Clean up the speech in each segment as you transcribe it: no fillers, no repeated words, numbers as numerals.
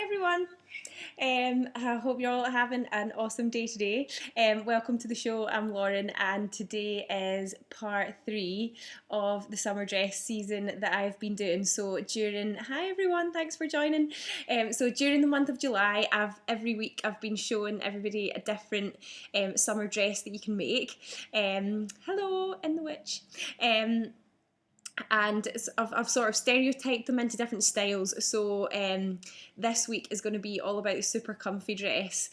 everyone. I hope you're all having an awesome day today. Welcome to the show. I'm Lauren, and today is part 3 of the summer dress season that I've been doing. Hi everyone, thanks for joining. So during the month of July, every week I've been showing everybody a different summer dress that you can make. Hello, in the witch. And I've sort of stereotyped them into different styles. So this week is going to be all about the super comfy dress.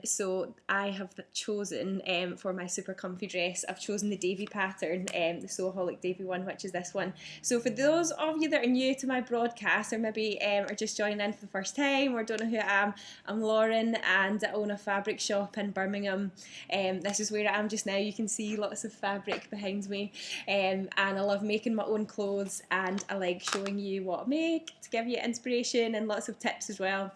So I have chosen for my super comfy dress, I've chosen the Davie pattern, the Sewaholic Davie one, which is this one. So for those of you that are new to my broadcast, or maybe are just joining in for the first time or don't know who I am, I'm Lauren and I own a fabric shop in Birmingham. This is where I am just now. You can see lots of fabric behind me, and I love making my own clothes, and I like showing you what I make to give you inspiration and lots of tips as well.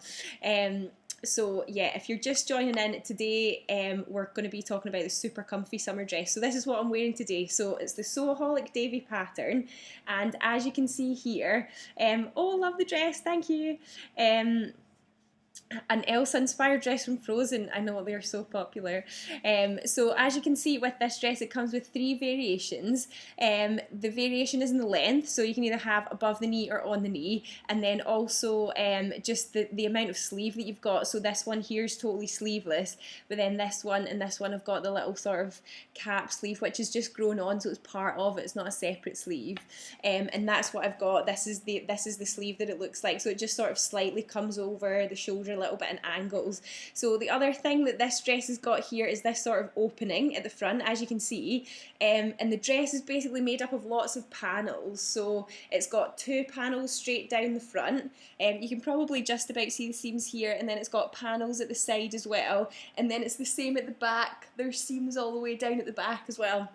So yeah, if you're just joining in today, we're going to be talking about the super comfy summer dress. So this is what I'm wearing today. So it's the Sewaholic Davie pattern, and as you can see here, oh, love the dress, thank you. An Elsa-inspired dress from Frozen. I know, they're so popular. So as you can see with this dress, it comes with 3 variations. The variation is in the length, so you can either have above the knee or on the knee, and then also just the amount of sleeve that you've got. So this one here is totally sleeveless, but then this one and this one have got the little sort of cap sleeve, which is just grown on, so it's part of it. It's not a separate sleeve. And that's what I've got. This is the sleeve that it looks like. So it just sort of slightly comes over the shoulder a little bit in angles. So the other thing that this dress has got here is this sort of opening at the front, as you can see, and the dress is basically made up of lots of panels. So it's got 2 panels straight down the front. You can probably just about see the seams here, and then it's got panels at the side as well, and then it's the same at the back. There's seams all the way down at the back as well.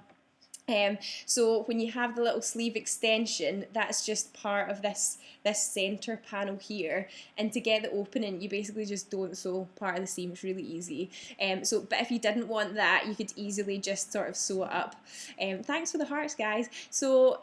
So when you have the little sleeve extension, that's just part of this centre panel here, and to get the opening you basically just don't sew part of the seam. It's really easy. But if you didn't want that, you could easily just sort of sew it up. Thanks for the hearts, guys. So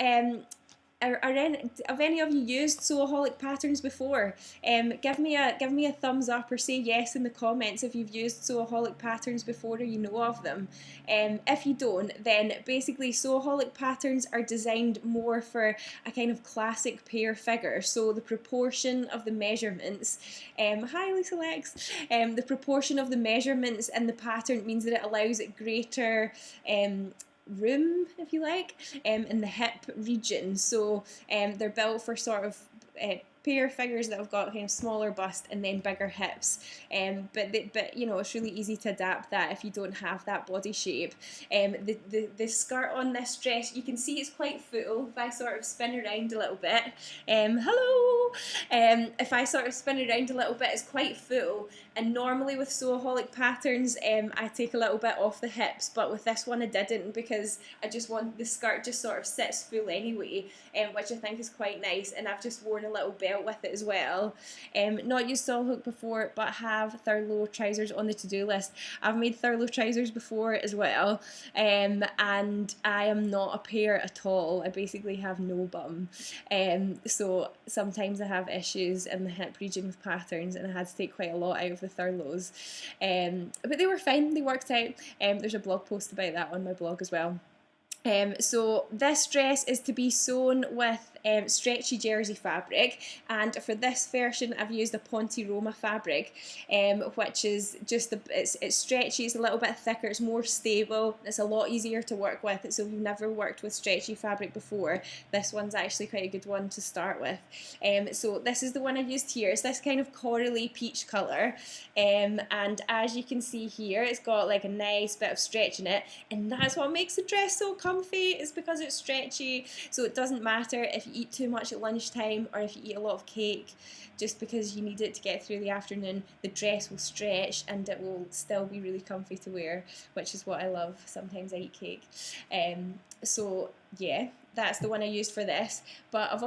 have any of you used Sewaholic patterns before? Give me a thumbs up or say yes in the comments if you've used Sewaholic patterns before or you know of them. If you don't, then basically Sewaholic patterns are designed more for a kind of classic pair figure. So the proportion of the measurements, hi Lisa Lex, the proportion of the measurements in the pattern means that it allows it greater room, if you like, in the hip region. So they're built for sort of pair figures that have got kind of smaller bust and then bigger hips, but you know, it's really easy to adapt that if you don't have that body shape. The skirt on this dress, you can see it's quite full. If I sort of spin around a little bit, hello, if I sort of spin around a little bit, it's quite full, and normally with Sewaholic patterns I take a little bit off the hips, but with this one I didn't, because I just want the skirt just sort of sits full anyway, which I think is quite nice. And I've just worn a little belt with it as well. Not used Sewaholic before, but have Thurlow trousers on the to-do list. I've made Thurlow trousers before as well, and I am not a pair at all. I basically have no bum, so sometimes I have issues in the hip region with patterns, and I had to take quite a lot out of the Thurlows, but they were fine, they worked out. There's a blog post about that on my blog as well. So this dress is to be sewn with stretchy jersey fabric, and for this version I've used a Ponte Roma fabric, which is just it's stretchy, it's a little bit thicker, it's more stable, it's a lot easier to work with. So if you've never worked with stretchy fabric before, this one's actually quite a good one to start with. So this is the one I used here. It's this kind of corally peach colour, and as you can see here, it's got like a nice bit of stretch in it, and that's what makes the dress so comfy. Is because it's stretchy. So it doesn't matter if you eat too much at lunchtime or if you eat a lot of cake, just because you need it to get through the afternoon, the dress will stretch and it will still be really comfy to wear, which is what I love. Sometimes I eat cake. So yeah, that's the one I used for this. But I've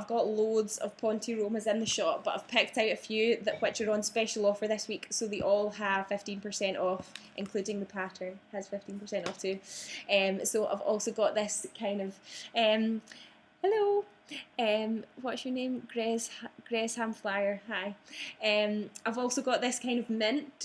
got loads of Ponte Romas in the shop, but I've picked out a few which are on special offer this week, so they all have 15% off, including the pattern has 15% off too. So I've also got this kind of hello. What's your name? Gresham Flyer. Hi. I've also got this kind of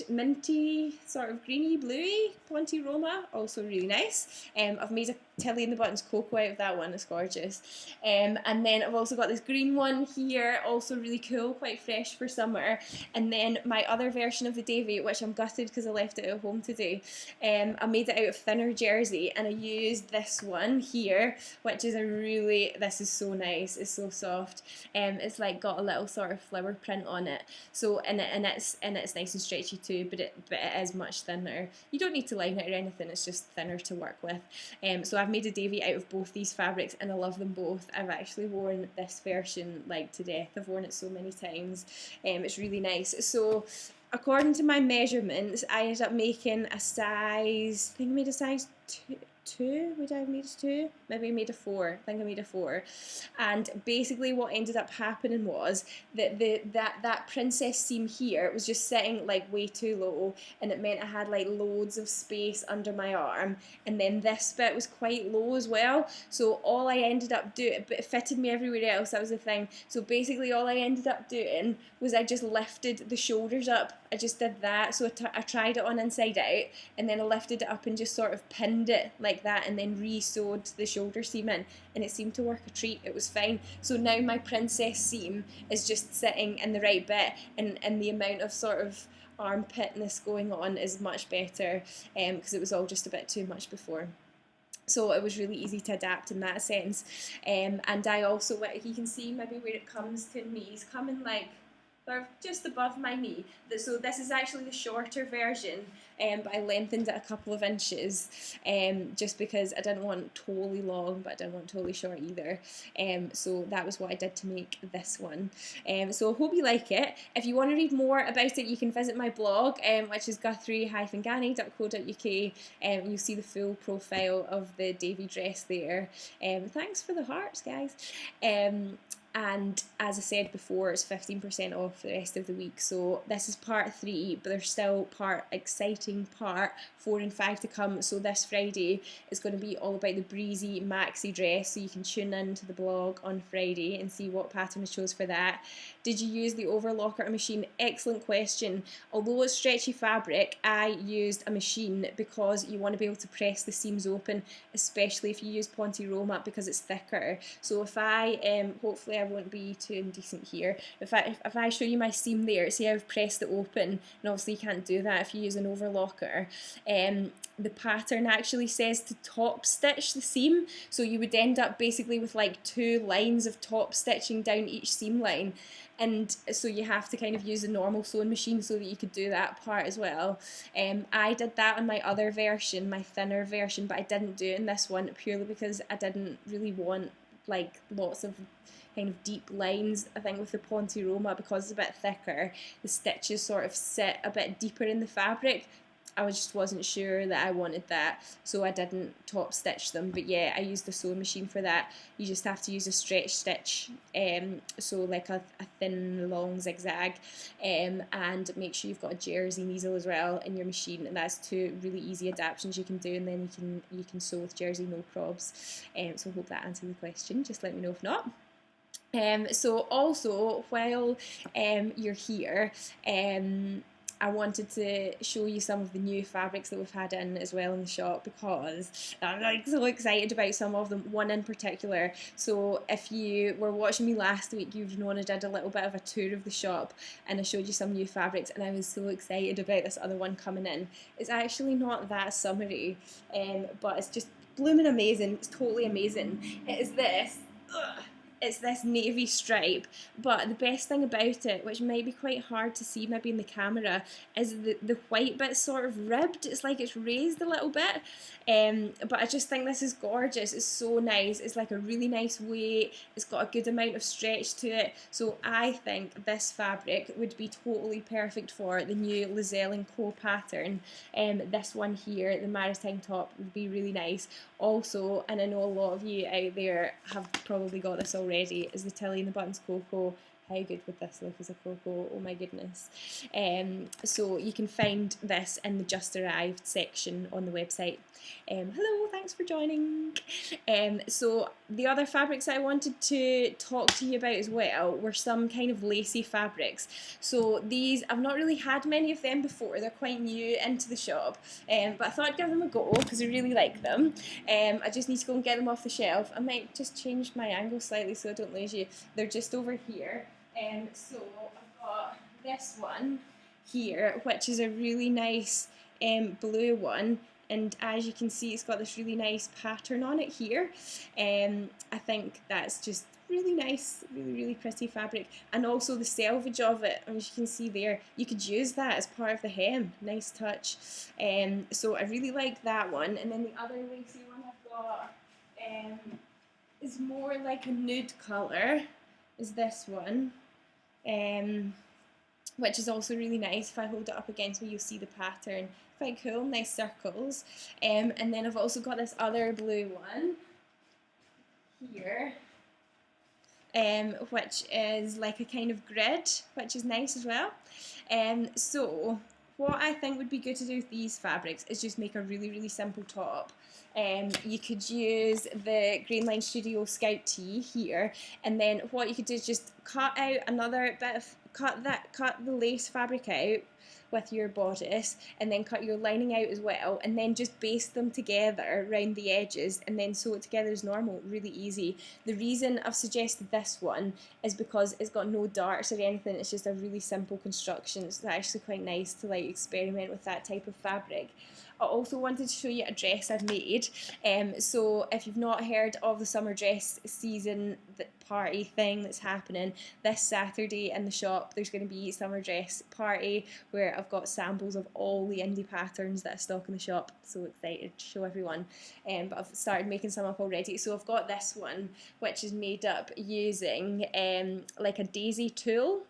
minty, sort of greeny bluey Ponte Roma, also really nice. I've made a Tilly and the Buttons cocoa out of that one. It's gorgeous. And then I've also got this green one here, also really cool, quite fresh for summer. And then my other version of the Davie, which I'm gutted because I left it at home today. I made it out of thinner jersey, and I used this one here, which is this is so nice. It's so soft. It's like got a little sort of flower print on it. So and it's nice and stretchy too, but it is much thinner. You don't need to line it or anything. It's just thinner to work with. So I've made a Davie out of both these fabrics, and I love them both. I've actually worn this version like to death. I've worn it so many times. It's really nice. So according to my measurements, I ended up making a size, I think I made a size 2, would I have made a 2? Maybe I made a 4. I think I made a 4. And basically what ended up happening was that that princess seam here was just sitting like way too low, and it meant I had like loads of space under my arm, and then this bit was quite low as well. So all I ended up doing, but it fitted me everywhere else, that was the thing. So basically all I ended up doing was I just lifted the shoulders up. I just did that. So I tried it on inside out, and then I lifted it up and just sort of pinned it like that, and then re-sewed the shoulder seam in, and it seemed to work a treat. It was fine. So now my princess seam is just sitting in the right bit, and the amount of sort of armpitness going on is much better, because it was all just a bit too much before. So it was really easy to adapt in that sense. And I also, you can see maybe where it comes to me, it's coming like just above my knee. So this is actually the shorter version, but I lengthened it a couple of inches, just because I didn't want totally long, but I didn't want totally short either. So that was what I did to make this one. So I hope you like it. If you want to read more about it, you can visit my blog, which is guthrie-ganny.co.uk. You'll see the full profile of the Davie dress there. Thanks for the hearts, guys. And as I said before, it's 15% off the rest of the week. So this is part 3, but there's still exciting part 4 and 5 to come. So this Friday is going to be all about the breezy maxi dress. So you can tune in to the blog on Friday and see what pattern I chose for that. Did you use the overlocker machine? Excellent question. Although it's stretchy fabric, I used a machine because you want to be able to press the seams open, especially if you use Ponte Roma, because it's thicker. So if I, hopefully I won't be too indecent here, if I show you my seam there, see how I've pressed it open, and obviously you can't do that if you use an overlocker. The pattern actually says to top stitch the seam, so you would end up basically with like 2 lines of top stitching down each seam line, and so you have to kind of use a normal sewing machine so that you could do that part as well. I did that on my other version, my thinner version, but I didn't do it in this one purely because I didn't really want like lots of kind of deep lines. I think with the Ponte Roma, because it's a bit thicker, the stitches sort of sit a bit deeper in the fabric. I just wasn't sure that I wanted that, so I didn't top stitch them. But yeah, I used the sewing machine for that. You just have to use a stretch stitch, so like a thin long zigzag, and make sure you've got a jersey needle as well in your machine, and that's 2 really easy adaptations you can do, and then you can sew with jersey no probs. So I hope that answered the question. Just let me know if not. So also while you're here, I wanted to show you some of the new fabrics that we've had in as well in the shop, because I'm like so excited about some of them, one in particular. So if you were watching me last week, you've known I did a little bit of a tour of the shop and I showed you some new fabrics, and I was so excited about this other one coming in. It's actually not that summery, but it's just blooming amazing. It's totally amazing. It is this. It's this navy stripe, but the best thing about it, which might be quite hard to see maybe in the camera, is the white bit's sort of ribbed. It's like it's raised a little bit, but I just think this is gorgeous. It's so nice. It's like a really nice weight. It's got a good amount of stretch to it. So I think this fabric would be totally perfect for the new Lizelle & Co pattern. This one here, the maritime top, would be really nice. Also, and I know a lot of you out there have probably got this already, is the Tilly and the Buttons Cocoa how good would this look as a cocoa? Oh my goodness. So you can find this in the just arrived section on the website. Hello, thanks for joining. So the other fabrics I wanted to talk to you about as well were some kind of lacy fabrics. So these, I've not really had many of them before, they're quite new into the shop, but I thought I'd give them a go because I really like them. I just need to go and get them off the shelf. I might just change my angle slightly so I don't lose you. They're just over here. So I've got this one here, which is a really nice blue one, and as you can see, it's got this really nice pattern on it here. I think that's just really nice, really pretty fabric, and also the selvage of it, as you can see there, you could use that as part of the hem. Nice touch. So I really like that one. And then the other lacy one I've got is more like a nude colour, is this one, which is also really nice. If I hold it up against me, you'll see the pattern. Quite cool, nice circles. And then I've also got this other blue one here, which is like a kind of grid, which is nice as well. So what I think would be good to do with these fabrics is just make a really simple top. You could use the Grainline Studio Scout Tee here, and then what you could do is just cut out another bit of, cut the lace fabric out with your bodice, and then cut your lining out as well, and then just baste them together around the edges and then sew it together as normal. Really easy. The reason I've suggested this one is because it's got no darts or anything, it's just a really simple construction. It's actually quite nice to like experiment with that type of fabric. I also wanted to show you a dress I've made. So if you've not heard of the summer dress season party thing that's happening this Saturday in the shop, there's going to be a summer dress party where I've got samples of all the indie patterns that I stock in the shop. So excited to show everyone. But I've started making some up already. So I've got this one, which is made up using like a daisy tulle.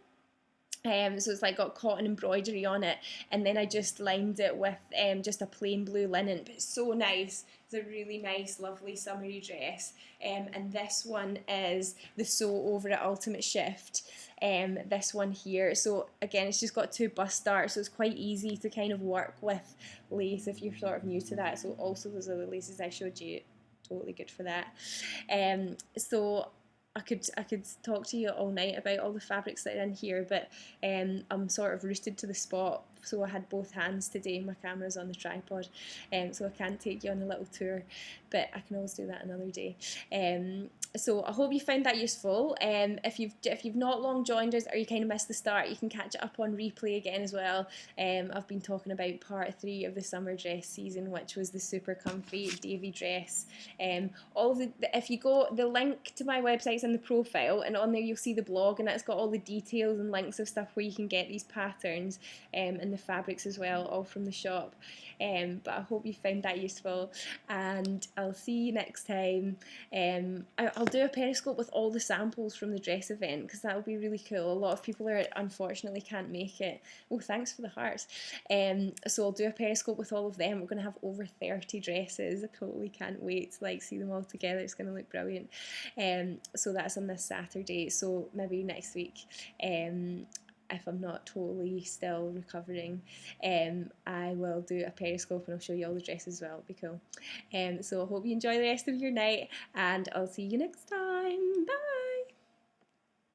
So it's like got cotton embroidery on it, and then I just lined it with just a plain blue linen, but it's so nice. It's a really nice, lovely summery dress. And this one is the Sew Over It Ultimate Shift. This one here. So again, it's just got two bust darts, so it's quite easy to kind of work with lace if you're sort of new to that. So also those other laces I showed you, totally good for that. So I could talk to you all night about all the fabrics that are in here, but I'm sort of rooted to the spot, so I had both hands today. My camera's on the tripod, so I can't take you on a little tour, but I can always do that another day. So I hope you found that useful. If you've not long joined us or you kind of missed the start, you can catch it up on replay again as well. I've been talking about part 3 of the summer dress season, which was the super comfy Davie dress. All of if you go, the link to my website's in the profile, and on there you'll see the blog, and it's got all the details and links of stuff where you can get these patterns and the fabrics as well, all from the shop. But I hope you found that useful, and I'll see you next time. I'll do a periscope with all the samples from the dress event, because that will be really cool. A lot of people unfortunately can't make it. Oh, thanks for the hearts. So I'll do a periscope with all of them. We're going to have over 30 dresses. I totally can't wait to see them all together. It's going to look brilliant. So that's on this Saturday. So maybe next week, if I'm not totally still recovering, I will do a periscope and I'll show you all the dresses as well. It'll be cool. So I hope you enjoy the rest of your night, and I'll see you next time. Bye!